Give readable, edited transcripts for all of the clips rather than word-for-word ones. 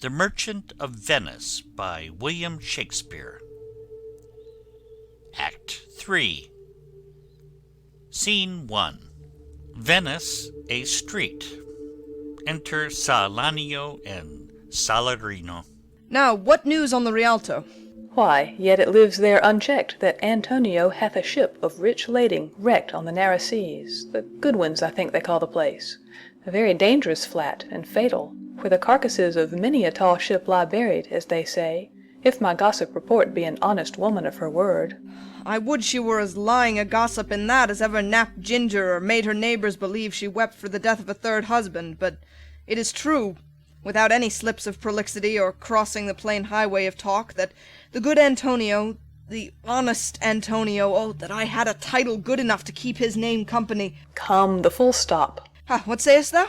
The Merchant of Venice by William Shakespeare. Act 3. Scene 1. Venice, a street. Enter Salanio and Salarino. Now, what news on the Rialto? Why, yet it lives there unchecked that Antonio hath a ship of rich lading wrecked on the narrow seas, the Goodwins I think they call the place, a very dangerous flat and fatal, where the carcasses of many a tall ship lie buried, as they say, if my gossip report be an honest woman of her word. I would she were as lying a gossip in that as ever napped ginger or made her neighbours believe she wept for the death of a third husband, but it is true, without any slips of prolixity or crossing the plain highway of talk, that the good Antonio, the honest Antonio, oh, that I had a title good enough to keep his name company. Come, the full stop. What sayest thou?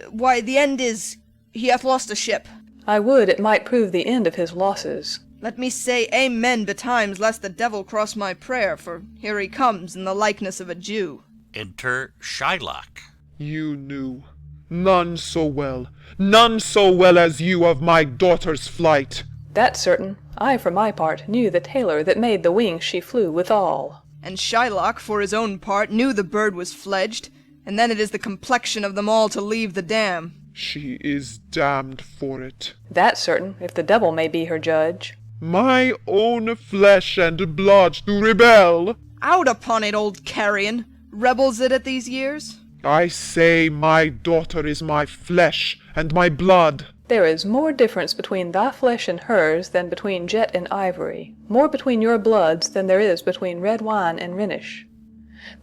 Why, the end is, he hath lost a ship. I would it might prove the end of his losses. Let me say amen betimes, lest the devil cross my prayer, for here he comes in the likeness of a Jew. Enter Shylock. You knew none so well as you of my daughter's flight. That's certain. I, for my part, knew the tailor that made the wings she flew withal. And Shylock, for his own part, knew the bird was fledged, and then it is the complexion of them all to leave the dam. She is damned for it. That's certain, if the devil may be her judge. My own flesh and blood do rebel. Out upon it, old carrion! Rebels it at these years? I say my daughter is my flesh and my blood. There is more difference between thy flesh and hers than between jet and ivory, more between your bloods than there is between red wine and Rhenish.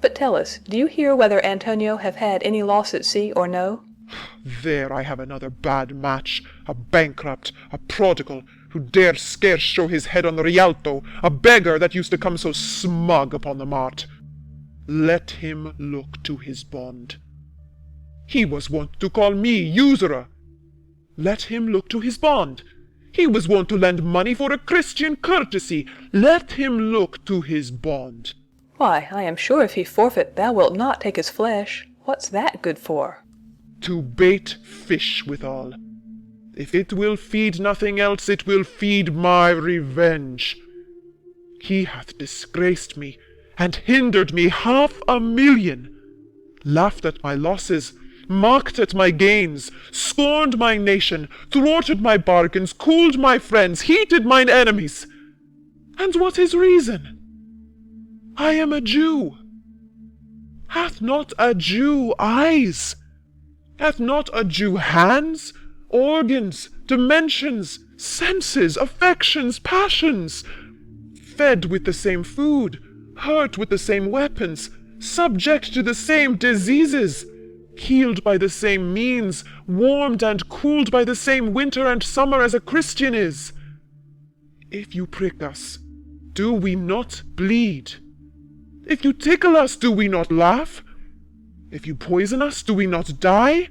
But tell us, do you hear whether Antonio have had any loss at sea or no? There I have another bad match, a bankrupt, a prodigal, who dare scarce show his head on the Rialto, a beggar that used to come so smug upon the mart. Let him look to his bond. He was wont to call me usurer. Let him look to his bond. He was wont to lend money for a Christian courtesy. Let him look to his bond. Why, I am sure if he forfeit, thou wilt not take his flesh. What's that good for? To bait fish withal. If it will feed nothing else, it will feed my revenge. He hath disgraced me, and hindered me 500,000, laughed at my losses, mocked at my gains, scorned my nation, thwarted my bargains, cooled my friends, heated mine enemies. And what is reason? I am a Jew. Hath not a Jew eyes? Hath not a Jew hands, organs, dimensions, senses, affections, passions? Fed with the same food, hurt with the same weapons, subject to the same diseases, healed by the same means, warmed and cooled by the same winter and summer as a Christian is. If you prick us, do we not bleed? If you tickle us, do we not laugh? If you poison us, do we not die?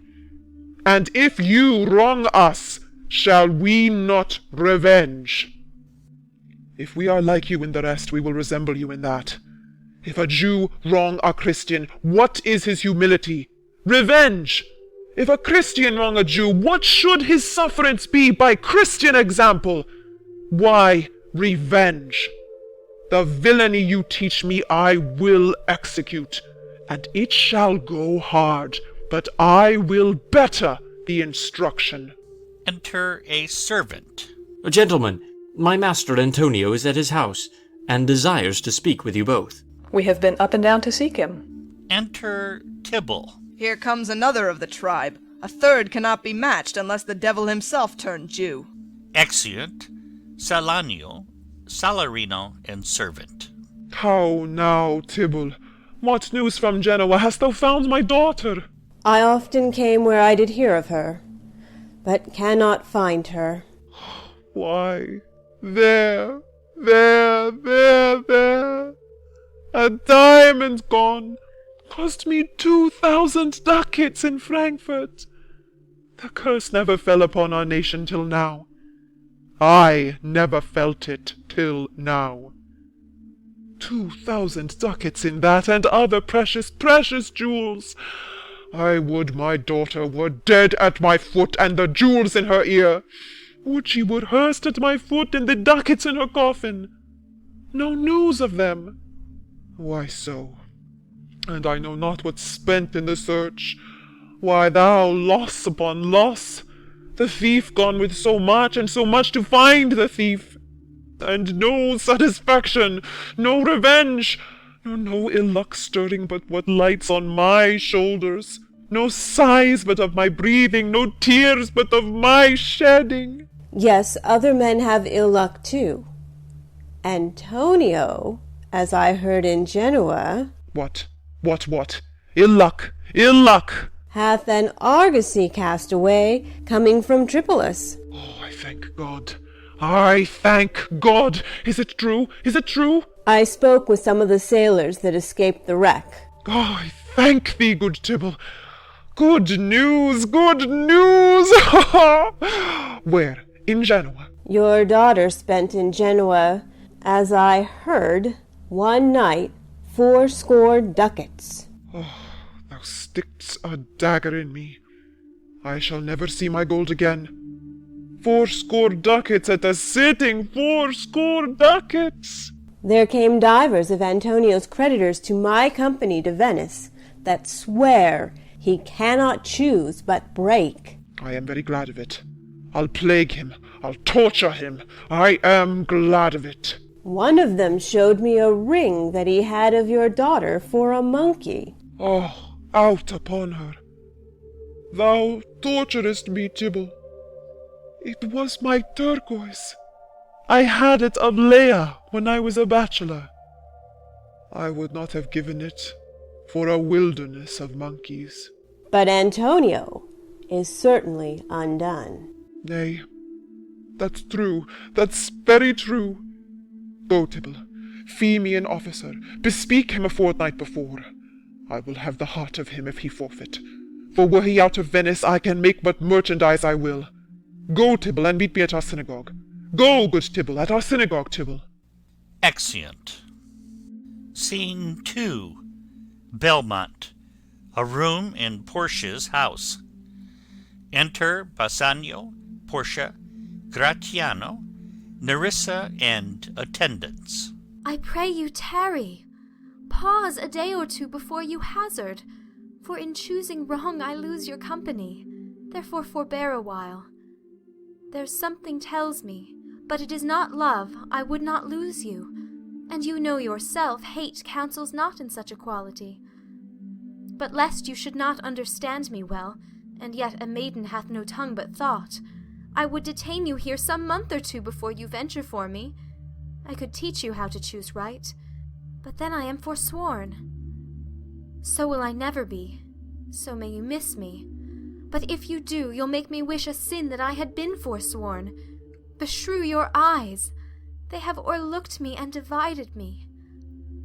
And if you wrong us, shall we not revenge? If we are like you in the rest, we will resemble you in that. If a Jew wrong a Christian, what is his humility? Revenge! If a Christian wrong a Jew, what should his sufferance be by Christian example? Why, revenge. The villainy you teach me I will execute, and it shall go hard, but I will better the instruction. Enter a servant. Gentlemen, my master Antonio is at his house, and desires to speak with you both. We have been up and down to seek him. Enter Tybalt. Here comes another of the tribe. A third cannot be matched unless the devil himself turn Jew. Exeunt Salanio, Salarino, and servant. How now, Tybalt? What news from Genoa? Hast thou found my daughter? I often came where I did hear of her, but cannot find her. Why, there, a diamond gone, cost me 2,000 ducats in Frankfurt. The curse never fell upon our nation till now. I never felt it till now. 2,000 ducats in that, and other precious, precious jewels. I would my daughter were dead at my foot, and the jewels in her ear. Would she were hearsed at my foot, and the ducats in her coffin! No news of them! Why so? And I know not what's spent in the search. Why, thou, loss upon loss! The thief gone with so much, and so much to find the thief! And no satisfaction, no revenge, nor no ill luck stirring but what lights on my shoulders, no sighs but of my breathing, no tears but of my shedding. Yes, other men have ill luck too. Antonio, as I heard in Genoa, What? Ill luck! Ill luck! hath an argosy cast away, coming from Tripolis. Oh, I thank God! I thank God! Is it true? Is it true? I spoke with some of the sailors that escaped the wreck. Oh, I thank thee, good Tybalt. Good news, good news! Where? In Genoa? Your daughter spent in Genoa, as I heard, one night 80 ducats. Oh, thou stick'st a dagger in me. I shall never see my gold again. 80 ducats at a sitting, 80 ducats! There came divers of Antonio's creditors to my company to Venice, that swear he cannot choose but break. I am very glad of it. I'll plague him. I'll torture him. I am glad of it. One of them showed me a ring that he had of your daughter for a monkey. Oh, out upon her! Thou torturest me, Tybalt. It was my turquoise. I had it of Leah when I was a bachelor. I would not have given it for a wilderness of monkeys. But Antonio is certainly undone. Nay, that's true. That's very true. Go, Tybalt, fee me an officer. Bespeak him a fortnight before. I will have the heart of him if he forfeit. For were he out of Venice, I can make what merchandise I will. Go, Tybalt, and meet me at our synagogue. Go, good Tybalt, at our synagogue, Tybalt. Exeunt. Scene 2. Belmont. A room in Portia's house. Enter Bassanio, Portia, Gratiano, Nerissa, and attendants. I pray you tarry. Pause a day or two before you hazard, for in choosing wrong I lose your company. Therefore forbear a while. There's something tells me, but it is not love, I would not lose you. And you know yourself, hate counsels not in such equality. But lest you should not understand me well, and yet a maiden hath no tongue but thought, I would detain you here some month or two before you venture for me. I could teach you how to choose right, but then I am forsworn. So will I never be, so may you miss me. But if you do, you'll make me wish a sin that I had been forsworn. Beshrew your eyes! They have o'erlooked me and divided me.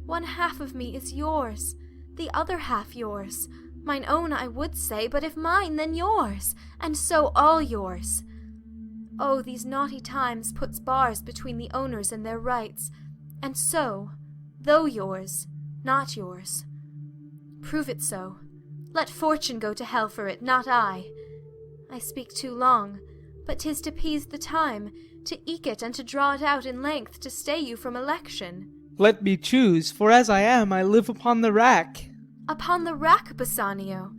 One half of me is yours, the other half yours. Mine own I would say, but if mine, then yours, and so all yours. Oh, these naughty times puts bars between the owners and their rights, and so, though yours, not yours. Prove it so. Let fortune go to hell for it, not I. I speak too long, but 'tis to pease the time, to eke it and to draw it out in length, to stay you from election. Let me choose, for as I am, I live upon the rack. Upon the rack, Bassanio?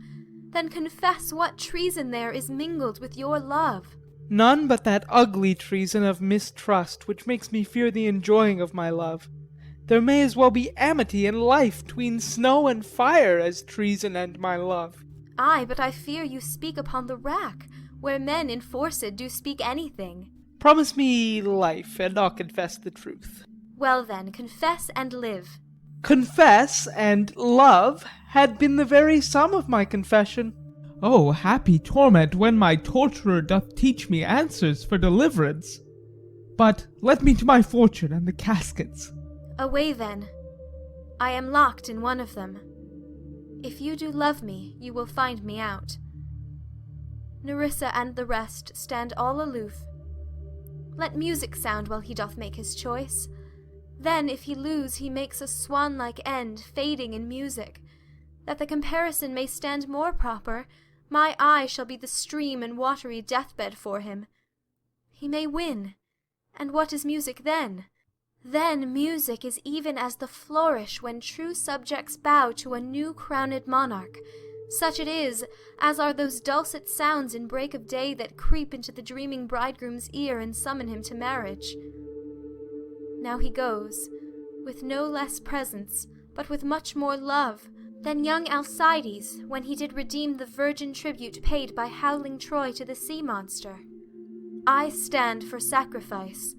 Then confess what treason there is mingled with your love. None but that ugly treason of mistrust, which makes me fear the enjoying of my love. There may as well be amity and life tween snow and fire as treason and my love. Ay, but I fear you speak upon the rack, where men enforced do speak anything. Promise me life, and I'll confess the truth. Well then, confess and live. Confess and love had been the very sum of my confession. Oh, happy torment when my torturer doth teach me answers for deliverance! But let me to my fortune and the caskets. Away then. I am locked in one of them. If you do love me, you will find me out. Nerissa and the rest stand all aloof. Let music sound while he doth make his choice. Then, if he lose, he makes a swan-like end, fading in music. That the comparison may stand more proper, my eye shall be the stream and watery deathbed for him. he may win. And what is music then? Then music is even as the flourish when true subjects bow to a new crowned monarch. Such it is, as are those dulcet sounds in break of day that creep into the dreaming bridegroom's ear and summon him to marriage. Now he goes, with no less presence, but with much more love, than young Alcides, when he did redeem the virgin tribute paid by howling Troy to the sea monster. I stand for sacrifice.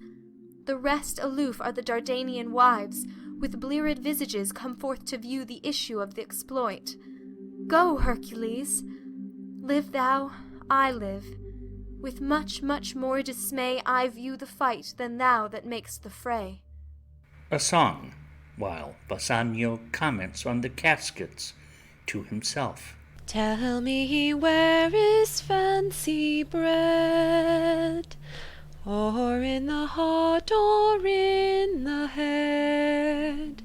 The rest aloof are the Dardanian wives, with bleared visages come forth to view the issue of the exploit. Go, Hercules! Live thou, I live. With much, much more dismay I view the fight than thou that makest the fray. A song, while Bassanio comments on the caskets to himself. Tell me, where is fancy bred? Or in the heart, or in the head?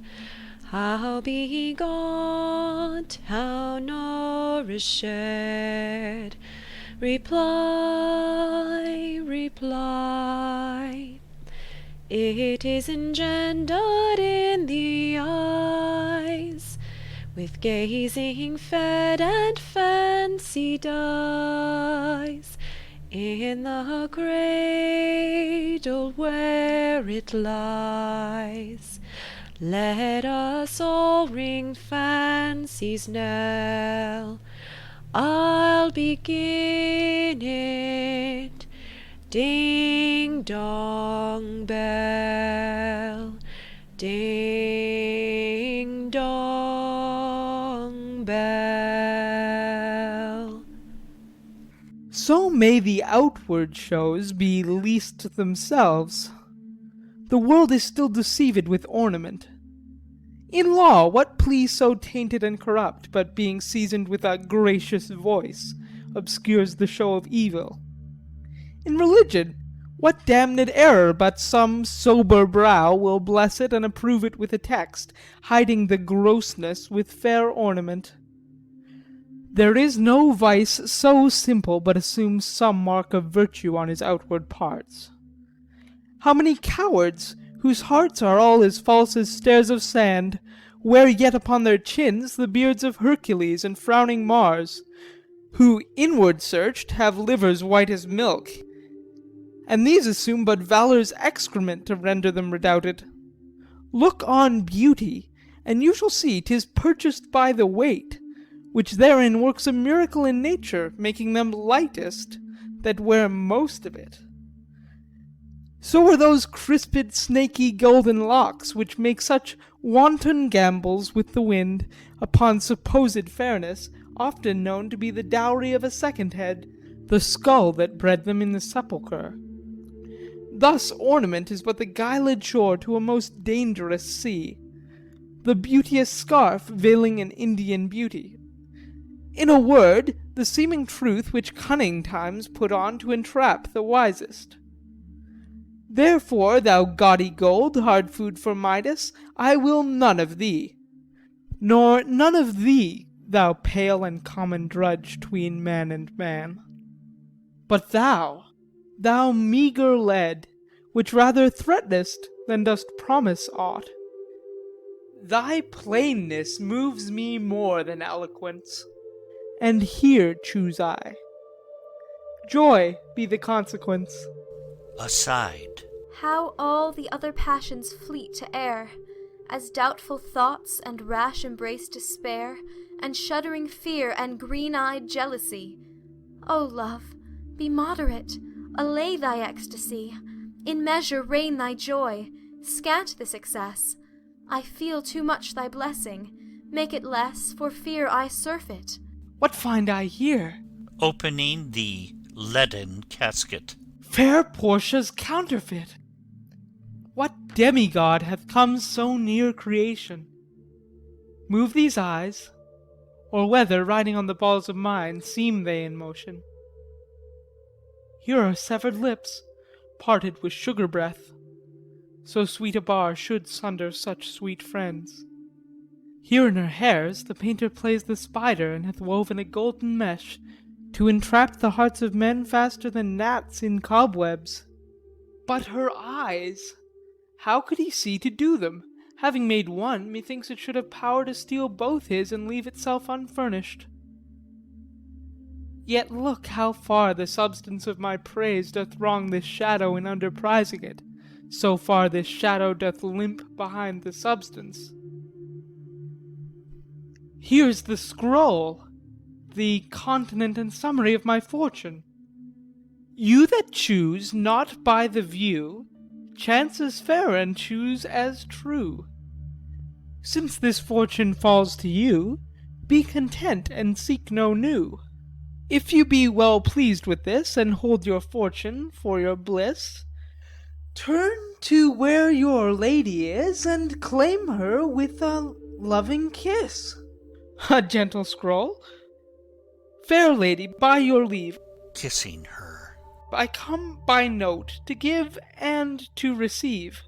How begot, how nourished? Reply, reply. It is engendered in the eyes, with gazing fed, and fancy dies in the cradle where it lies. Let us all ring fancy's knell. I'll begin it. Ding dong bell, ding dong bell. So may the outward shows be least themselves. The world is still deceived with ornament. In law, what plea so tainted and corrupt, but being seasoned with a gracious voice, obscures the show of evil? In religion, what damned error but some sober brow will bless it and approve it with a text, hiding the grossness with fair ornament? There is no vice so simple but assumes some mark of virtue on his outward parts. How many cowards, whose hearts are all as false as stairs of sand, wear yet upon their chins the beards of Hercules and frowning Mars, who, inward searched, have livers white as milk, and these assume but valour's excrement to render them redoubted. Look on beauty, and you shall see 'tis purchased by the weight, which therein works a miracle in nature, making them lightest that wear most of it. So were those crisped, snaky, golden locks, which make such wanton gambols with the wind upon supposed fairness, often known to be the dowry of a second head, the skull that bred them in the sepulchre. Thus ornament is but the guiled shore to a most dangerous sea, the beauteous scarf veiling an Indian beauty. In a word, the seeming truth which cunning times put on to entrap the wisest. Therefore, thou gaudy gold, hard food for Midas, I will none of thee, nor none of thee, thou pale and common drudge tween man and man. But thou meagre lead, which rather threatenest than dost promise aught, thy plainness moves me more than eloquence, and here choose I. Joy be the consequence. Aside. How all the other passions fleet to air, as doubtful thoughts and rash embrace despair, and shuddering fear and green-eyed jealousy. O love, be moderate, allay thy ecstasy, in measure reign thy joy, scant this excess. I feel too much thy blessing, make it less, for fear I surfeit. What find I here? Opening the leaden casket. Fair Portia's counterfeit. What demigod hath come so near creation? Move these eyes, or whether, riding on the balls of mine, seem they in motion? Here are severed lips, parted with sugar breath. So sweet a bar should sunder such sweet friends. Here in her hairs the painter plays the spider, and hath woven a golden mesh, to entrap the hearts of men faster than gnats in cobwebs. But her eyes! How could he see to do them? Having made one, methinks it should have power to steal both his and leave itself unfurnished. Yet look how far the substance of my praise doth wrong this shadow in underprizing it, so far this shadow doth limp behind the substance. Here's the scroll, the continent and summary of my fortune. You that choose not by the view, chance as fair and choose as true. Since this fortune falls to you, be content and seek no new. If you be well pleased with this, and hold your fortune for your bliss, turn to where your lady is, and claim her with a loving kiss. A gentle scroll. Fair lady, by your leave, Kissing her. I come by note to give and to receive,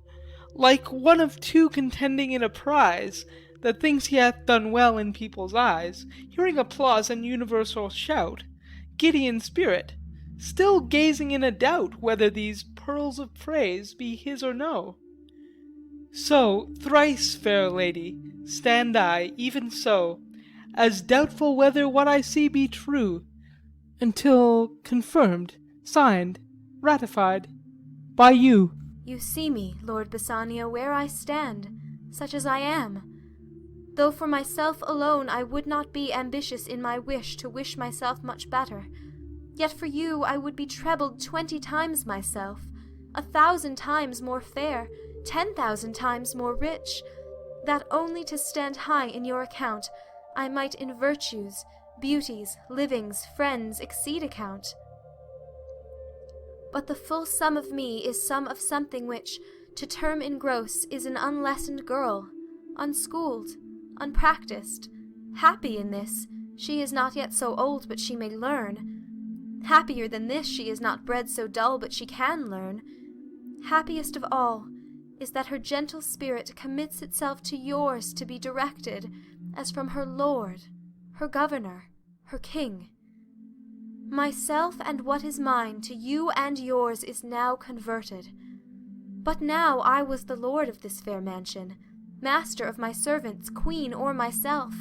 like one of two contending in a prize, that thinks he hath done well in people's eyes, hearing applause and universal shout, giddy in spirit, still gazing in a doubt whether these pearls of praise be his or no. So, thrice fair lady, stand I, even so, as doubtful whether what I see be true, until confirmed, signed, ratified, by you. You see me, Lord Bassanio, where I stand, such as I am. Though for myself alone I would not be ambitious in my wish to wish myself much better, yet for you I would be trebled 20 times myself, 1,000 times more fair, 10,000 times more rich, that only to stand high in your account I might in virtues, beauties, livings, friends exceed account. But the full sum of me is sum of something which, to term in gross, is an unlessoned girl, unschooled, unpractised. Happy in this, she is not yet so old but she may learn. Happier than this, she is not bred so dull but she can learn. Happiest of all is that her gentle spirit commits itself to yours to be directed, as from her lord, her governor, her king. Myself and what is mine to you and yours is now converted. But now I was the lord of this fair mansion, master of my servants, queen, or myself.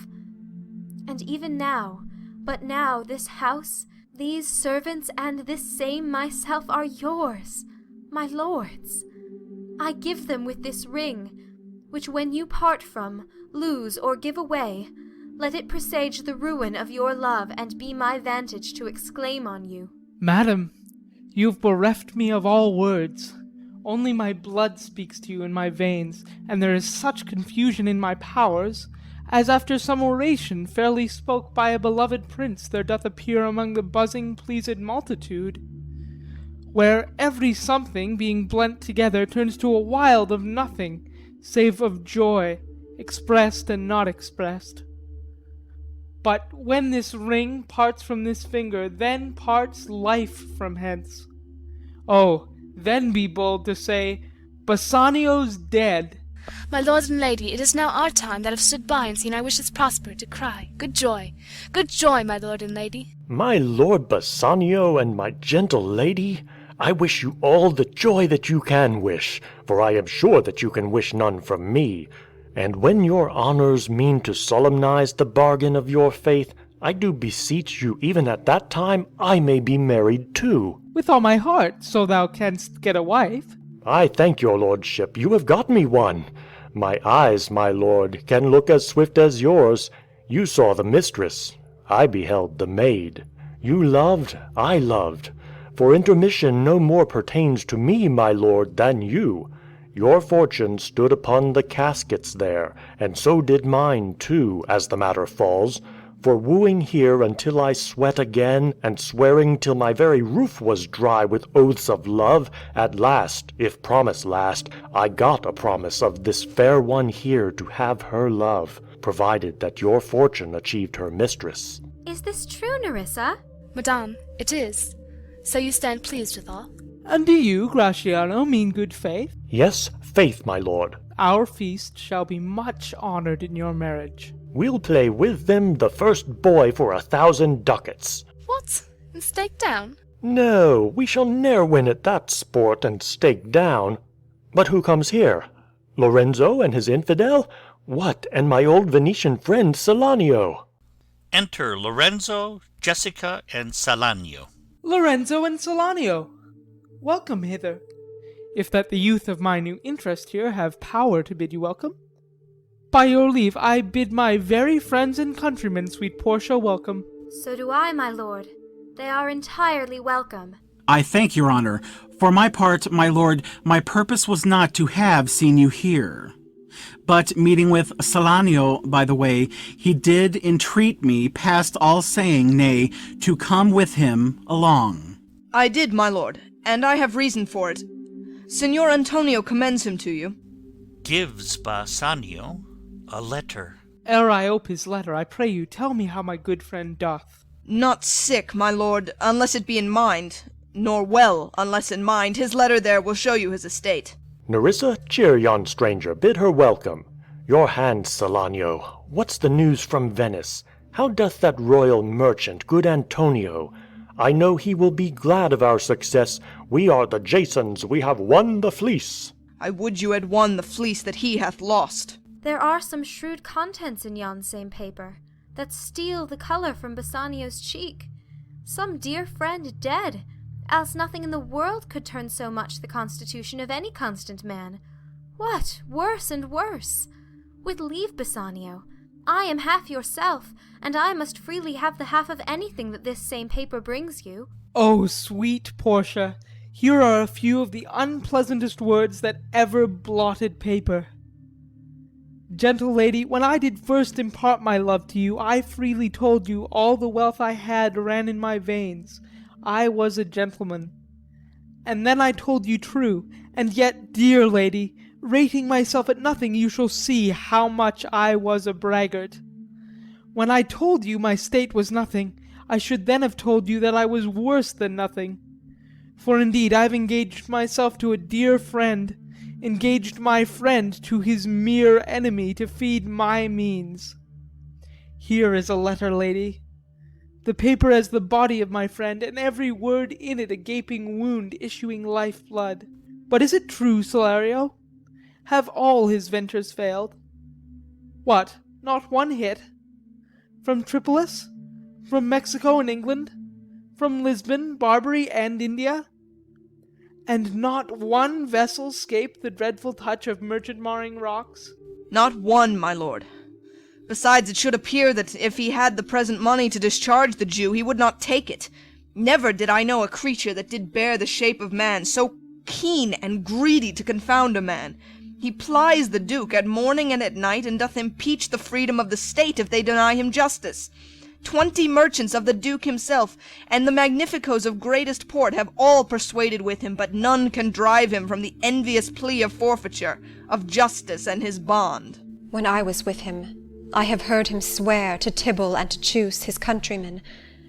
And even now, but now this house, these servants, and this same myself are yours, my lords. I give them with this ring, which when you part from, lose, or give away, let it presage the ruin of your love, and be my vantage to exclaim on you. Madam, you've bereft me of all words. Only my blood speaks to you in my veins, and there is such confusion in my powers, as after some oration fairly spoke by a beloved prince there doth appear among the buzzing pleased multitude, where every something being blent together turns to a wild of nothing, save of joy, expressed and not expressed. But when this ring parts from this finger, then parts life from hence. Oh, then be bold to say, Bassanio's dead. My lord and lady, it is now our time that have stood by and seen our wishes prosper, to cry, good joy, my lord and lady. My lord Bassanio and my gentle lady, I wish you all the joy that you can wish, for I am sure that you can wish none from me. And when your honours mean to solemnize the bargain of your faith, I do beseech you even at that time I may be married too. With all my heart, so thou canst get a wife. I thank your lordship, you have got me one. My eyes, my lord, can look as swift as yours. You saw the mistress, I beheld the maid. You loved, I loved. For intermission no more pertains to me, my lord, than you. Your fortune stood upon the caskets there, and so did mine too, as the matter falls. For wooing here until I sweat again, and swearing till my very roof was dry with oaths of love, at last, if promise last, I got a promise of this fair one here to have her love, provided that your fortune achieved her mistress. Is this true, Nerissa? Madame, it is. So you stand pleased withal? And do you, Gratiano, mean good faith? Yes, faith, my lord. Our feast shall be much honoured in your marriage. We'll play with them the first boy for 1,000 ducats. What? And stake down? No, we shall ne'er win at that sport and stake down. But who comes here? Lorenzo and his infidel? What, and my old Venetian friend Salanio? Enter Lorenzo, Jessica, and Salanio. Lorenzo and Salanio, welcome hither. If that the youth of my new interest here have power to bid you welcome. By your leave, I bid my very friends and countrymen, sweet Portia, welcome. So do I, my lord. They are entirely welcome. I thank your honor. For my part, my lord, my purpose was not to have seen you here. But meeting with Salanio, by the way, he did entreat me past all saying, nay, to come with him along. I did, my lord, and I have reason for it. Signor Antonio commends him to you. Gives Bassanio a letter. Ere I ope his letter, I pray you tell me how my good friend doth. Not sick, my lord, unless it be in mind, nor well, unless in mind. His letter there will show you his estate. Nerissa, cheer yon stranger, bid her welcome. Your hand, Salanio. What's the news from Venice? How doth that royal merchant, good Antonio? I know he will be glad of our success. We are the Jasons, we have won the fleece. I would you had won the fleece that he hath lost. There are some shrewd contents in yon same paper, that steal the colour from Bassanio's cheek. Some dear friend dead, else nothing in the world could turn so much the constitution of any constant man. What, worse and worse! With leave, Bassanio, I am half yourself, and I must freely have the half of anything that this same paper brings you. Oh, sweet Portia, here are a few of the unpleasantest words that ever blotted paper. Gentle lady, when I did first impart my love to you, I freely told you all the wealth I had ran in my veins. I was a gentleman. And then I told you true, and yet, dear lady, rating myself at nothing, you shall see how much I was a braggart. When I told you my state was nothing, I should then have told you that I was worse than nothing. For indeed I've engaged myself to a dear friend, engaged my friend to his mere enemy to feed my means. Here is a letter, lady. The paper as the body of my friend, and every word in it a gaping wound issuing life-blood. But is it true, Salario? Have all his ventures failed? What, not one hit? From Tripolis? From Mexico and England? From Lisbon, Barbary, and India? And not one vessel 'scaped the dreadful touch of merchant-marring rocks? Not one, my lord. Besides, it should appear that if he had the present money to discharge the Jew, he would not take it. Never did I know a creature that did bear the shape of man, so keen and greedy to confound a man. He plies the Duke at morning and at night, and doth impeach the freedom of the state if they deny him justice. 20 merchants of the Duke himself, and the magnificos of greatest port, have all persuaded with him, but none can drive him from the envious plea of forfeiture, of justice, and his bond. When I was with him, I have heard him swear to Tibble and to Chus his countrymen,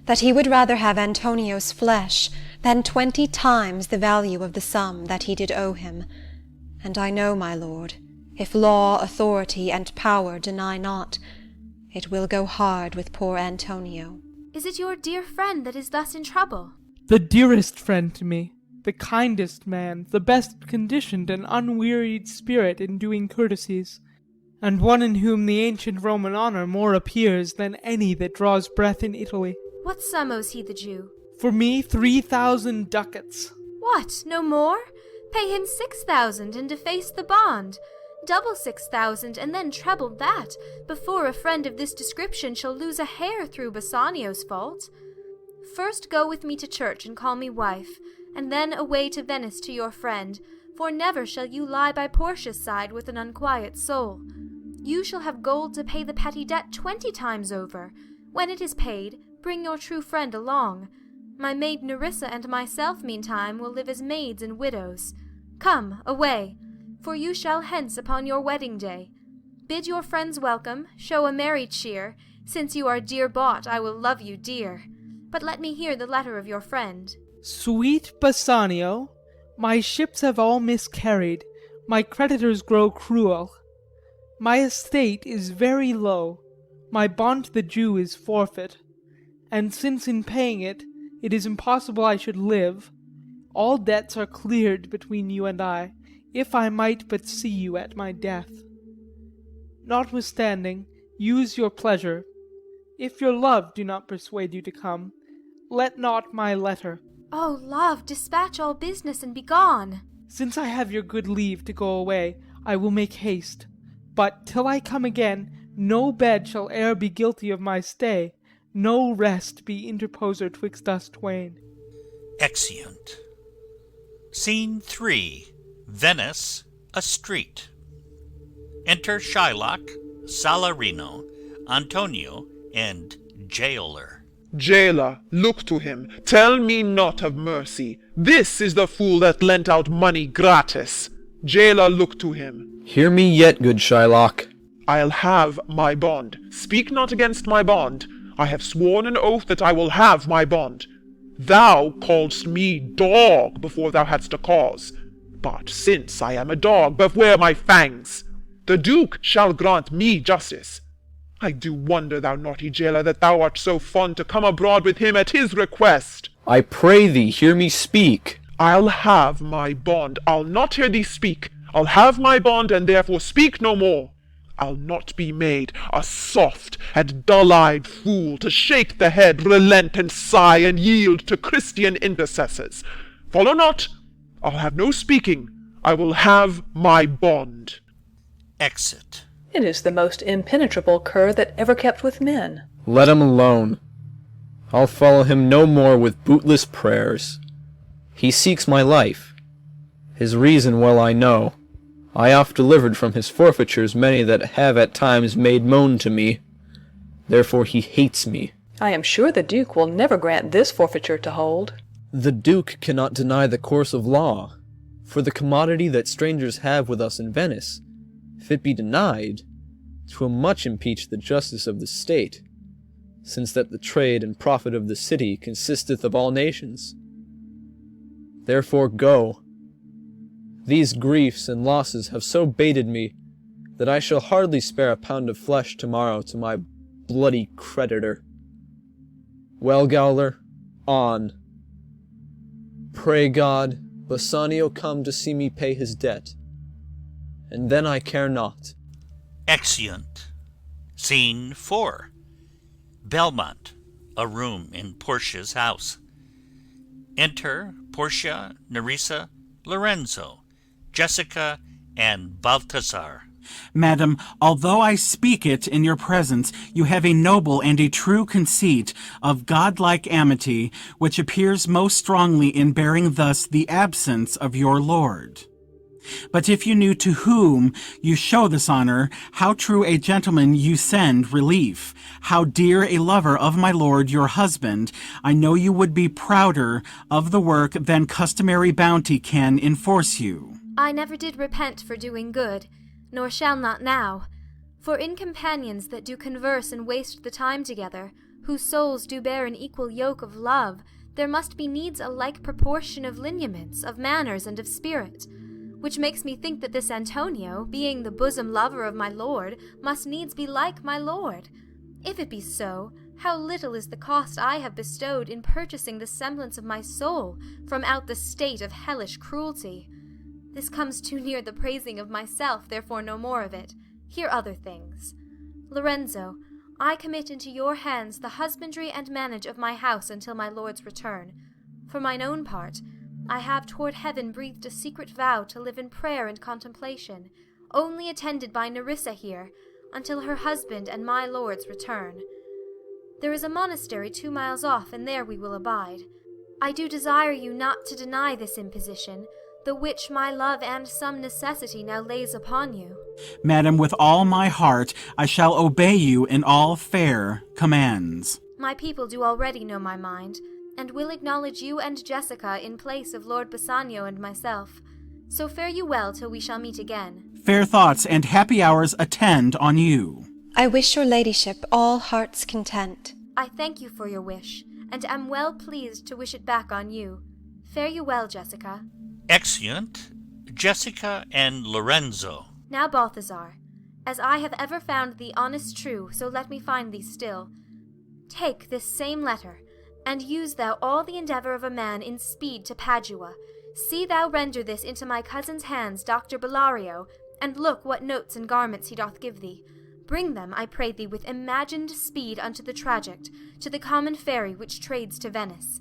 that he would rather have Antonio's flesh than 20 times the value of the sum that he did owe him. And I know, my lord, if law, authority, and power deny not, it will go hard with poor Antonio. Is it your dear friend that is thus in trouble? The dearest friend to me, the kindest man, the best conditioned and unwearied spirit in doing courtesies, and one in whom the ancient Roman honour more appears than any that draws breath in Italy. What sum owes he the Jew? For me, 3,000 ducats. What, no more? Pay him 6,000 and deface the bond. Double 6,000 and then treble that, before a friend of this description shall lose a hair through Bassanio's fault. First go with me to church and call me wife, and then away to Venice to your friend, for never shall you lie by Portia's side with an unquiet soul. You shall have gold to pay the petty debt 20 times over. When it is paid, bring your true friend along. My maid Nerissa and myself meantime will live as maids and widows. Come, away, for you shall hence upon your wedding day. Bid your friends welcome, show a merry cheer. Since you are dear bought, I will love you dear. But let me hear the letter of your friend. Sweet Bassanio, my ships have all miscarried, my creditors grow cruel. My estate is very low, my bond to the Jew is forfeit, and since in paying it, It is impossible I should live. All debts are cleared between you and I, if I might but see you at my death. Notwithstanding, use your pleasure. If your love do not persuade you to come, let not my letter. Oh, love, dispatch all business and be gone. Since I have your good leave to go away, I will make haste. But till I come again, no bed shall e'er be guilty of my stay, no rest be interposer twixt us twain. Exeunt. Scene 3. Venice, a street. Enter Shylock, Salarino, Antonio, and Gaoler. Jailer, look to him. Tell me not of mercy. This is the fool that lent out money gratis. Jailer, look to him. Hear me yet, good Shylock. I'll have my bond. Speak not against my bond. I have sworn an oath that I will have my bond. Thou calledst me dog before thou hadst a cause. But since I am a dog, beware my fangs. The Duke shall grant me justice. I do wonder, thou naughty jailer, that thou art so fond to come abroad with him at his request. I pray thee, hear me speak. I'll have my bond. I'll not hear thee speak. I'll have my bond, and therefore speak no more. I'll not be made a soft and dull-eyed fool to shake the head, relent, and sigh, and yield to Christian intercessors. Follow not. I'll have no speaking. I will have my bond. Exit. It is the most impenetrable cur that ever kept with men. Let him alone. I'll follow him no more with bootless prayers. He seeks my life. His reason well I know. I oft delivered from his forfeitures many that have at times made moan to me. Therefore he hates me. I am sure the Duke will never grant this forfeiture to hold. The Duke cannot deny the course of law, for the commodity that strangers have with us in Venice, if it be denied, 'twill much impeach the justice of the state, since that the trade and profit of the city consisteth of all nations. Therefore go. These griefs and losses have so baited me that I shall hardly spare a pound of flesh tomorrow to my bloody creditor. Well, Gaoler, on. Pray God, Bassanio come to see me pay his debt, and then I care not. Exeunt. Scene 4. Belmont, a room in Portia's house. Enter Portia, Nerissa, Lorenzo, Jessica, and Balthazar. Madam, although I speak it in your presence, you have a noble and a true conceit of godlike amity, which appears most strongly in bearing thus the absence of your lord. But if you knew to whom you show this honor, how true a gentleman you send relief, how dear a lover of my lord your husband, I know you would be prouder of the work than customary bounty can enforce you. I never did repent for doing good, nor shall not now. For in companions that do converse and waste the time together, whose souls do bear an equal yoke of love, there must be needs a like proportion of lineaments, of manners, and of spirit. Which makes me think that this Antonio, being the bosom lover of my lord, must needs be like my lord. If it be so, how little is the cost I have bestowed in purchasing the semblance of my soul from out the state of hellish cruelty. This comes too near the praising of myself, therefore no more of it. Hear other things. Lorenzo, I commit into your hands the husbandry and manage of my house until my lord's return. For mine own part, I have toward heaven breathed a secret vow to live in prayer and contemplation, only attended by Nerissa here, until her husband and my lord's return. There is a monastery 2 miles off, and there we will abide. I do desire you not to deny this imposition, the which my love and some necessity now lays upon you. Madam, with all my heart I shall obey you in all fair commands. My people do already know my mind, and will acknowledge you and Jessica in place of Lord Bassanio and myself. So fare you well till we shall meet again. Fair thoughts and happy hours attend on you. I wish your ladyship all heart's content. I thank you for your wish, and am well pleased to wish it back on you. Fare you well, Jessica. Exeunt. Jessica and Lorenzo. Now, Balthazar, as I have ever found thee honest true, so let me find thee still. Take this same letter, and use thou all the endeavour of a man in speed to Padua. See thou render this into my cousin's hands, Dr. Bellario, and look what notes and garments he doth give thee. Bring them, I pray thee, with imagined speed unto the trajet, to the common ferry which trades to Venice.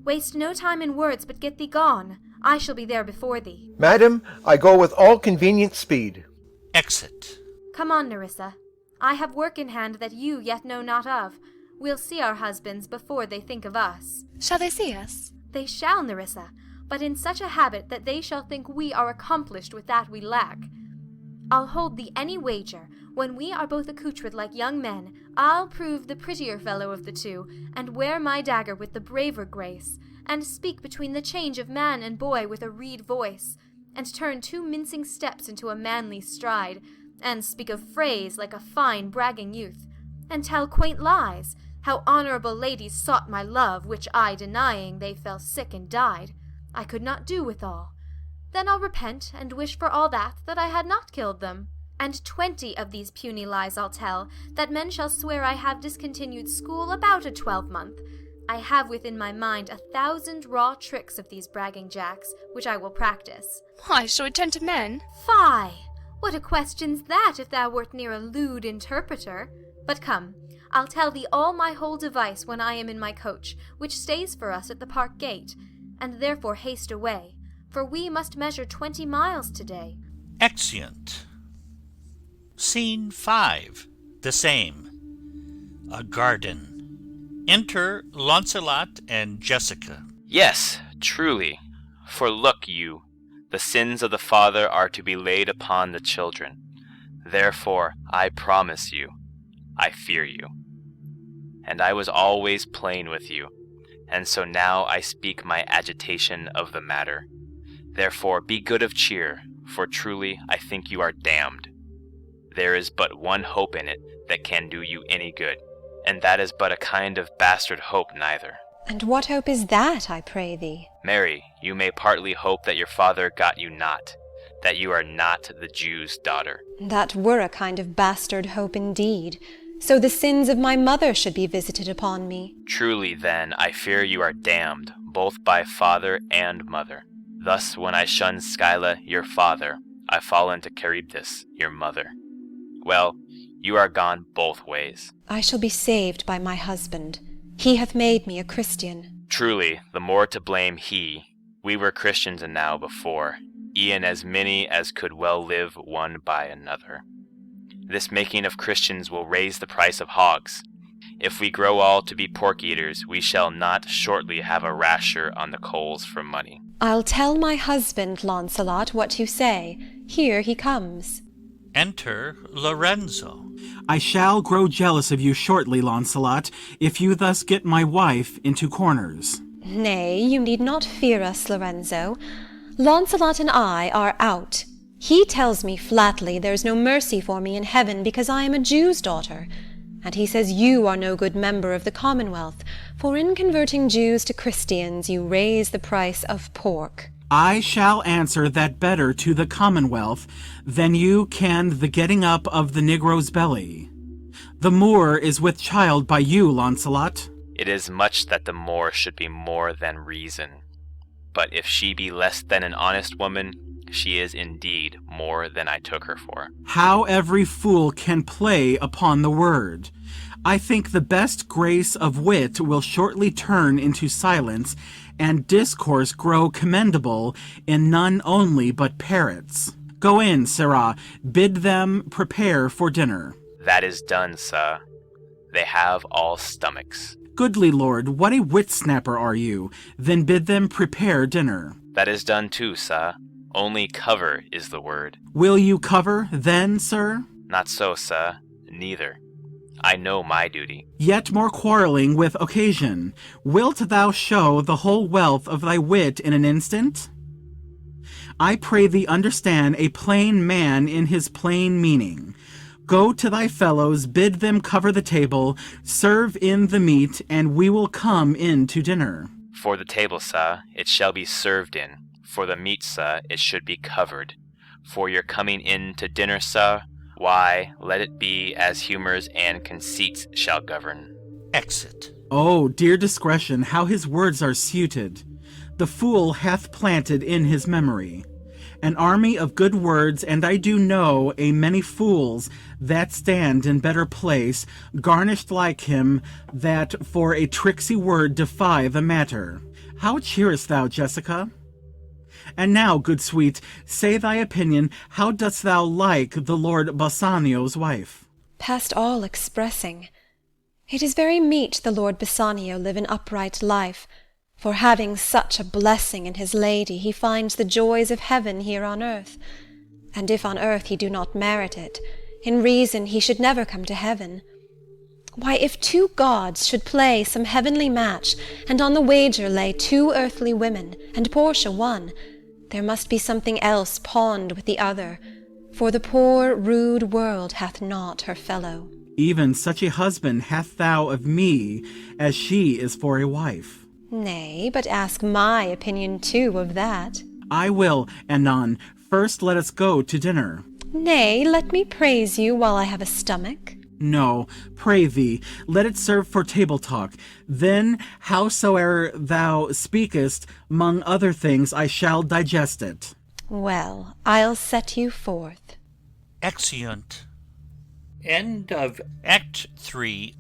Waste no time in words, but get thee gone. I shall be there before thee. Madam, I go with all convenient speed. Exit. Come on, Nerissa. I have work in hand that you yet know not of. We'll see our husbands before they think of us. Shall they see us? They shall, Nerissa, but in such a habit that they shall think we are accomplished with that we lack. I'll hold thee any wager, when we are both accoutred like young men, I'll prove the prettier fellow of the two, and wear my dagger with the braver grace, and speak between the change of man and boy with a reed voice, and turn 2 mincing steps into a manly stride, and speak of phrase like a fine bragging youth, and tell quaint lies, how honourable ladies sought my love, which I denying, they fell sick and died. I could not do withal. Then I'll repent, and wish for all that I had not killed them. And 20 of these puny lies I'll tell, that men shall swear I have discontinued school about a 12-month. I have within my mind 1,000 raw tricks of these bragging jacks, which I will practice. Why, shall we turn to men? Fie! What a question's that, if thou wert near a lewd interpreter? But come, I'll tell thee all my whole device when I am in my coach, which stays for us at the park gate, and therefore haste away, for we must measure 20 miles to-day. Exeunt. Scene 5. The same. A garden. Enter Launcelot and Jessica. Yes, truly. For look you, the sins of the father are to be laid upon the children. Therefore, I promise you, I fear you. And I was always plain with you, and so now I speak my agitation of the matter. Therefore be good of cheer, for truly I think you are damned. There is but one hope in it that can do you any good, and that is but a kind of bastard hope neither. And what hope is that, I pray thee? Mary, you may partly hope that your father got you not, that you are not the Jew's daughter. That were a kind of bastard hope indeed. So the sins of my mother should be visited upon me. Truly, then, I fear you are damned, both by father and mother. Thus, when I shun Scylla, your father, I fall into Charybdis, your mother. Well, you are gone both ways. I shall be saved by my husband. He hath made me a Christian. Truly, the more to blame he. We were Christians enow before, e'en as many as could well live one by another. This making of Christians will raise the price of hogs. If we grow all to be pork-eaters, we shall not shortly have a rasher on the coals for money. I'll tell my husband, Launcelot, what you say. Here he comes. Enter Lorenzo. I shall grow jealous of you shortly, Launcelot, if you thus get my wife into corners. Nay, you need not fear us, Lorenzo. Launcelot and I are out. He tells me flatly there's no mercy for me in heaven because I am a Jew's daughter. And he says you are no good member of the Commonwealth, for in converting Jews to Christians you raise the price of pork. I shall answer that better to the Commonwealth than you can the getting up of the Negro's belly. The Moor is with child by you, Launcelot. It is much that the Moor should be more than reason. But if she be less than an honest woman, she is indeed more than I took her for. How every fool can play upon the word. I think the best grace of wit will shortly turn into silence, and discourse grow commendable in none only but parrots. Go in, sirrah, bid them prepare for dinner. That is done, sir. They have all stomachs. Goodly lord, what a wit-snapper are you! Then bid them prepare dinner. That is done too, sir. Only cover is the word. Will you cover, then, sir? Not so, sir. Neither. I know my duty. Yet more quarrelling with occasion. Wilt thou show the whole wealth of thy wit in an instant? I pray thee understand a plain man in his plain meaning. Go to thy fellows, bid them cover the table, serve in the meat, and we will come in to dinner. For the table, sir, it shall be served in. For the meat, sir, it should be covered. For your coming in to dinner, sir, why, let it be as humours and conceits shall govern. Exit. Oh, dear discretion, how his words are suited! The fool hath planted in his memory an army of good words, and I do know a many fools that stand in better place, garnished like him, that for a tricksy word defy the matter. How cheerest thou, Jessica? And now, good sweet, say thy opinion. How dost thou like the Lord Bassanio's wife? Past all expressing. It is very meet the Lord Bassanio live an upright life, for having such a blessing in his lady, he finds the joys of heaven here on earth. And if on earth he do not merit it, in reason he should never come to heaven. Why, if two gods should play some heavenly match, and on the wager lay two earthly women, and Portia one, there must be something else pawned with the other, for the poor rude world hath not her fellow. Even such a husband hast thou of me, as she is for a wife. Nay, but ask my opinion too of that. I will, anon. First let us go to dinner. Nay, let me praise you while I have a stomach. No, pray thee, let it serve for table talk. Then, howsoe'er thou speakest, 'mong other things, I shall digest it. Well, I'll set you forth. Exeunt. End of Act 3,